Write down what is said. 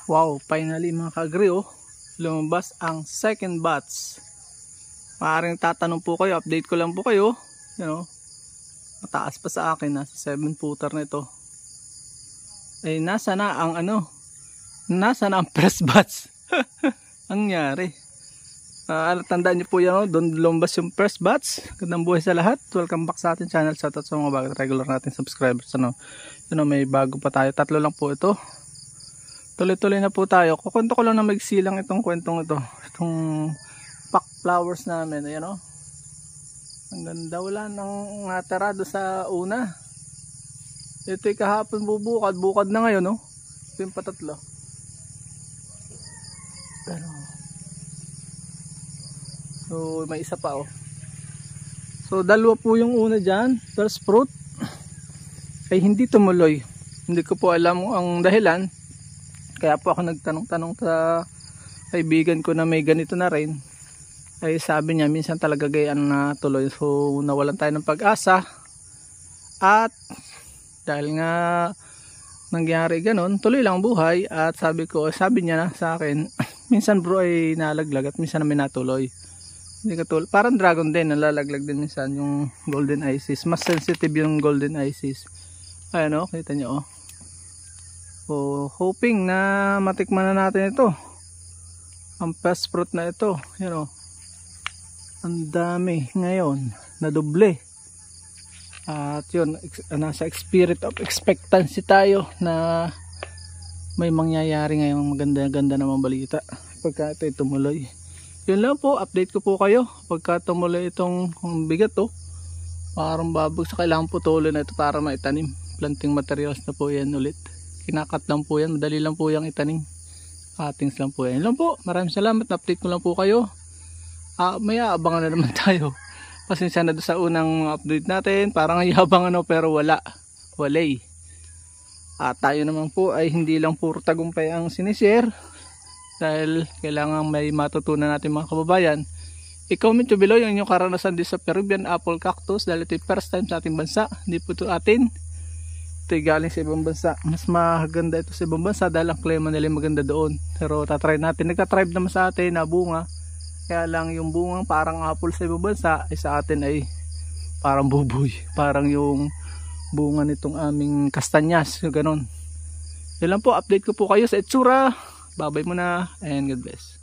Wow, finally mga ka-agri, lumabas ang second batch. Maaaring tatanong po kayo, update ko lang po kayo. Mataas pa sa akin, nasa 7 footer na ito. Ay nasa na ang first batch. Ang nangyari. Tandaan niyo po yan, doon lumabas yung first batch. Gandang buhay sa lahat. Welcome back sa ating channel. Shoutout sa mga regular natin subscribers. May bago pa tayo. 3 lang po ito. Tuloy-tuloy na po tayo. Kukwento ko lang na magsilang itong kwentong ito. Itong pack flowers namin. Ayan o. Ang ganda. Wala nang natarado sa una. Ito'y kahapon bubukad. Bukad na ngayon o. Ito yung patatlo. So may isa pa o. So dalawa po yung una dyan. First fruit. Ay hindi tumuloy. Hindi ko po alam ang dahilan. Kaya po ako nagtanong-tanong sa kaibigan ko na may ganito na rin. Ay sabi niya minsan talaga gayaan na tuloy. So nawalan tayo ng pag-asa. At dahil nga nangyari ganun, tuloy lang buhay. At sabi niya na sa akin, minsan bro ay nalaglag at minsan na may natuloy. Hindi katulad, parang dragon din, nalalaglag din minsan yung golden isis. Mas sensitive yung golden isis. Ayan o, kita nyo o. So, hoping na matikman na natin ito. Ang first fruit na ito. Ayan o. Ang dami ngayon. Nadoble. At yun, nasa spirit of expectancy tayo na may mangyayari ngayong maganda-ganda namang balita. Pagka ito'y tumuloy. Yun lang po, update ko po kayo. Pagka tumuloy itong bigat parang babag sa kailangan putuloy na ito para maitanim. Planting materials na po yan ulit. Kinakat lang po yan, madali lang po yung itanim. Cuttings lang po yan. Yun lang po, maraming salamat. Update ko lang po kayo. May aabangan na naman tayo. Pasensya na doon sa unang update natin. Parang yabangan pero walay. At tayo naman po ay hindi lang puro tagumpay ang sinishare. Dahil kailangan may matutunan natin mga kababayan. I-comment nyo below yung inyong karanasan din sa Peruvian apple cactus. Dahil ito yung first time sa ating bansa. Hindi po ito atin. Ito yung galing sa ibang bansa. Mas maganda ito sa ibang bansa dahil ang klima nila maganda doon. Pero tatry natin. Nagtatribe naman sa atin na bunga. Kaya lang yung bungang parang apple sa ibang bansa ay sa atin ay parang buboy. Parang yung bunga nitong aming kastanyas. Yung ganun. Yan lang po. Update ko po kayo sa itsura. Babay muna and God bless.